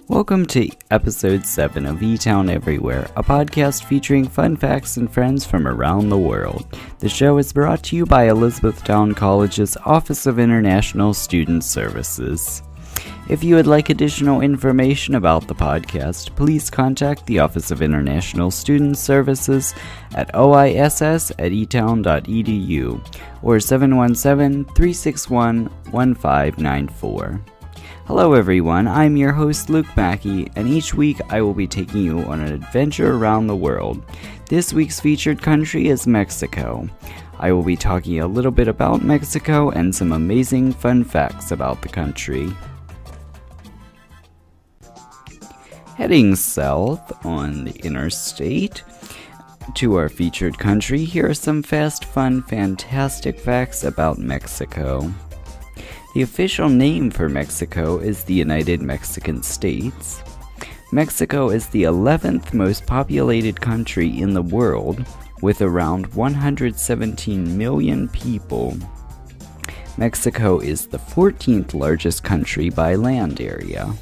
Welcome to episode 7 of Etown Everywhere, a podcast featuring fun facts and friends from around the world. The show is brought to you by Elizabethtown College's Office of International Student Services. If you would like additional information about the podcast, please contact the Office of International Student Services at oiss@etown.edu or 717-361-1594. Hello everyone, I'm your host Luke Mackey, and each week I will be taking you on an adventure around the world. This week's featured country is Mexico. I will be talking a little bit about Mexico and some amazing fun facts about the country. Heading south on the interstate to our featured country, here are some fast, fun, fantastic facts about Mexico. The official name for Mexico is the United Mexican States. Mexico is the 11th most populated country in the world, with around 117 million people. Mexico is the 14th largest country by land area.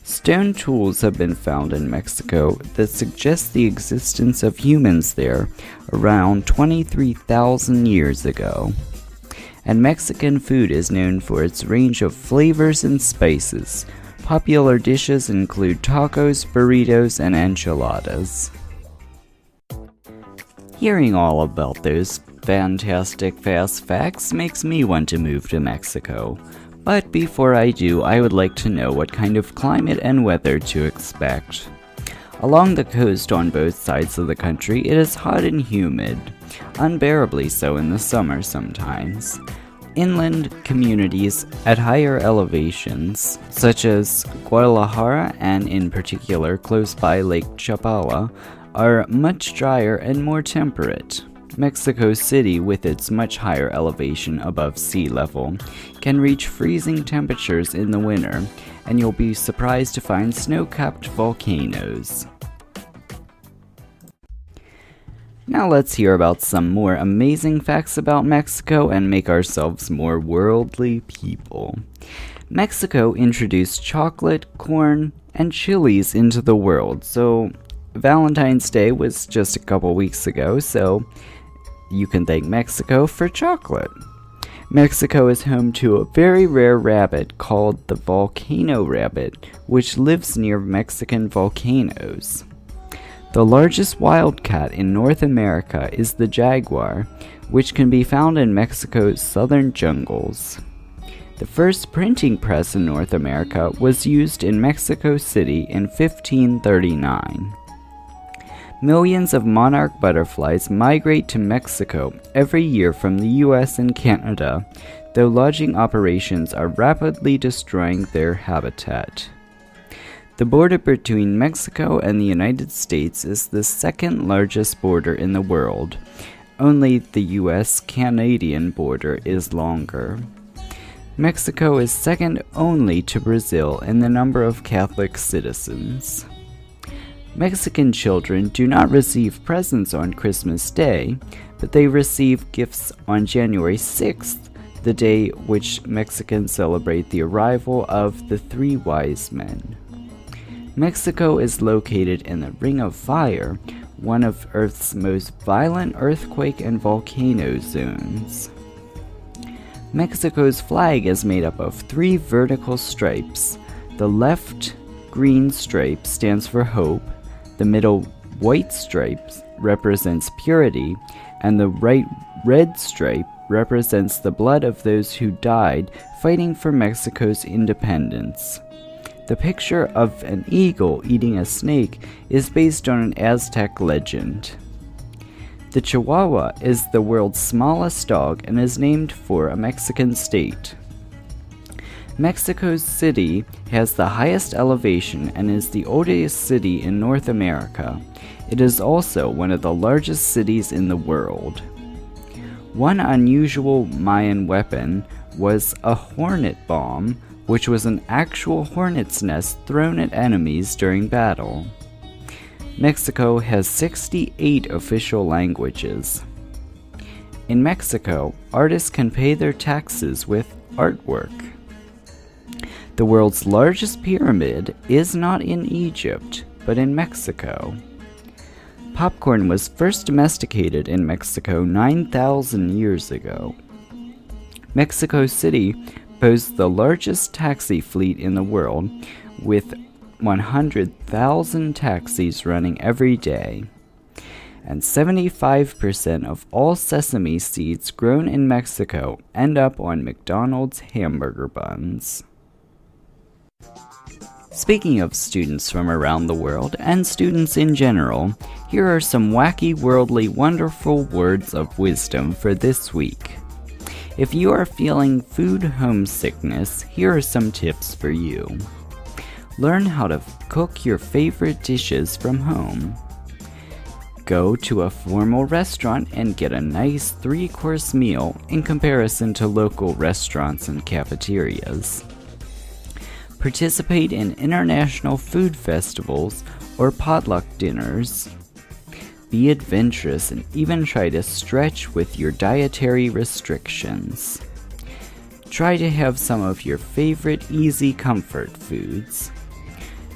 Stone tools have been found in Mexico that suggest the existence of humans there around 23,000 years ago. And Mexican food is known for its range of flavors and spices. Popular dishes include tacos, burritos, and enchiladas. Hearing all about those fantastic fast facts makes me want to move to Mexico. But before I do, I would like to know what kind of climate and weather to expect. Along the coast on both sides of the country, it is hot and humid, unbearably so in the summer sometimes. Inland communities at higher elevations, such as Guadalajara and in particular close by Lake Chapala, are much drier and more temperate. Mexico City, with its much higher elevation above sea level, can reach freezing temperatures in the winter, and you'll be surprised to find snow-capped volcanoes. Now let's hear about some more amazing facts about Mexico and make ourselves more worldly people. Mexico introduced chocolate, corn, and chilies into the world, so Valentine's Day was just a couple weeks ago, so you can thank Mexico for chocolate. Mexico is home to a very rare rabbit called the volcano rabbit, which lives near Mexican volcanoes. The largest wildcat in North America is the jaguar, which can be found in Mexico's southern jungles. The first printing press in North America was used in Mexico City in 1539. Millions of monarch butterflies migrate to Mexico every year from the US and Canada, though lodging operations are rapidly destroying their habitat. The border between Mexico and the United States is the second largest border in the world. Only the US-Canadian border is longer. Mexico is second only to Brazil in the number of Catholic citizens. Mexican children do not receive presents on Christmas Day, but they receive gifts on January 6th, the day which Mexicans celebrate the arrival of the Three Wise Men. Mexico is located in the Ring of Fire, one of Earth's most violent earthquake and volcano zones. Mexico's flag is made up of 3 vertical stripes. The left green stripe stands for hope, the middle white stripe represents purity, and the right red stripe represents the blood of those who died fighting for Mexico's independence. The picture of an eagle eating a snake is based on an Aztec legend. The Chihuahua is the world's smallest dog and is named for a Mexican state. Mexico City has the highest elevation and is the oldest city in North America. It is also one of the largest cities in the world. One unusual Mayan weapon was a hornet bomb, which was an actual hornet's nest thrown at enemies during battle. Mexico has 68 official languages. In Mexico, artists can pay their taxes with artwork. The world's largest pyramid is not in Egypt, but in Mexico. Popcorn was first domesticated in Mexico 9,000 years ago. Mexico City boasts the largest taxi fleet in the world, with 100,000 taxis running every day. And 75% of all sesame seeds grown in Mexico end up on McDonald's hamburger buns. Speaking of students from around the world, and students in general, here are some wacky, worldly, wonderful words of wisdom for this week. If you are feeling food homesickness, here are some tips for you. Learn how to cook your favorite dishes from home. Go to a formal restaurant and get a nice 3-course meal in comparison to local restaurants and cafeterias. Participate in international food festivals or potluck dinners. Be adventurous and even try to stretch with your dietary restrictions. Try to have some of your favorite easy comfort foods.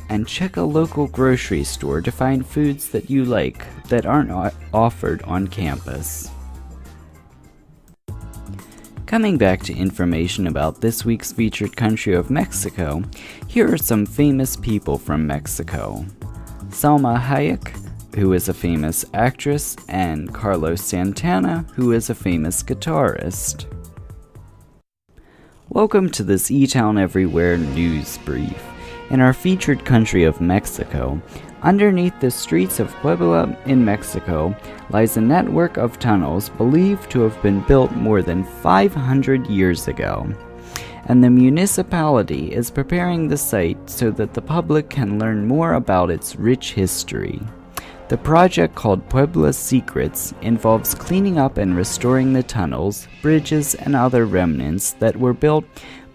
And check a local grocery store to find foods that you like that aren't offered on campus. Coming back to information about this week's featured country of Mexico, here are some famous people from Mexico. Salma Hayek, who is a famous actress, and Carlos Santana, who is a famous guitarist. Welcome to this Etown Everywhere news brief. In our featured country of Mexico, underneath the streets of Puebla in Mexico lies a network of tunnels believed to have been built more than 500 years ago, and the municipality is preparing the site so that the public can learn more about its rich history. The project, called Puebla Secrets, involves cleaning up and restoring the tunnels, bridges, and other remnants that were built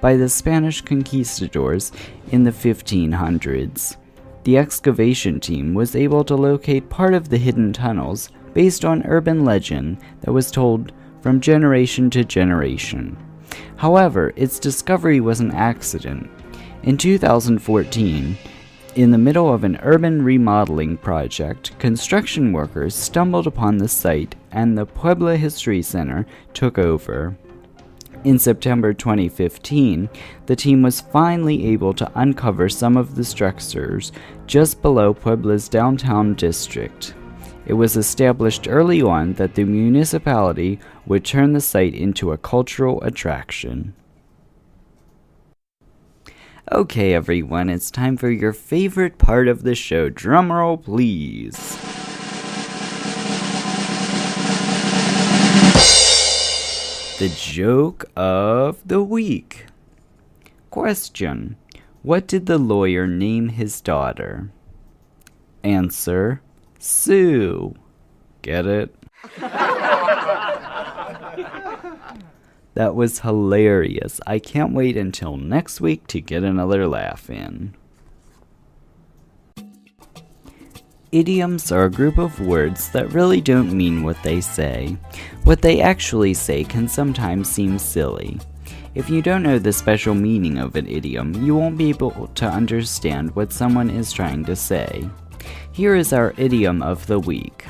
by the Spanish conquistadors in the 1500s. The excavation team was able to locate part of the hidden tunnels based on urban legend that was told from generation to generation. However, its discovery was an accident. In 2014, in the middle of an urban remodeling project, construction workers stumbled upon the site and the Puebla History Center took over. In September 2015, the team was finally able to uncover some of the structures just below Puebla's downtown district. It was established early on that the municipality would turn the site into a cultural attraction. Okay, everyone, it's time for your favorite part of the show. Drumroll, please. The joke of the week. Question: what did the lawyer name his daughter? Answer: Sue. Get it? That was hilarious. I can't wait until next week to get another laugh in. Idioms are a group of words that really don't mean what they say. What they actually say can sometimes seem silly. If you don't know the special meaning of an idiom, you won't be able to understand what someone is trying to say. Here is our idiom of the week.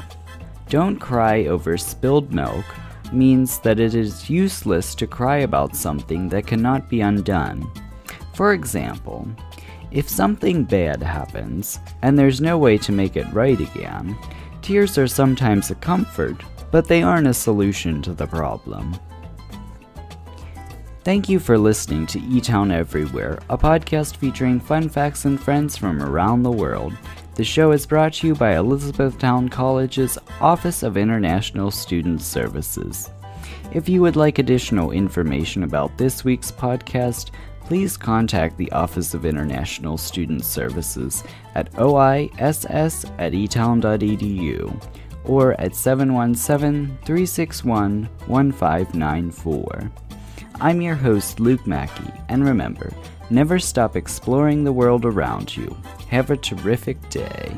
Don't cry over spilled milk means that it is useless to cry about something that cannot be undone. For example, if something bad happens, and there's no way to make it right again, tears are sometimes a comfort, but they aren't a solution to the problem. Thank you for listening to Etown Everywhere, a podcast featuring fun facts and friends from around the world. The show is brought to you by Elizabethtown College's Office of International Student Services. If you would like additional information about this week's podcast, please contact the Office of International Student Services at oiss@etown.edu or at 717-361-1594. I'm your host, Luke Mackey, and remember, never stop exploring the world around you. Have a terrific day.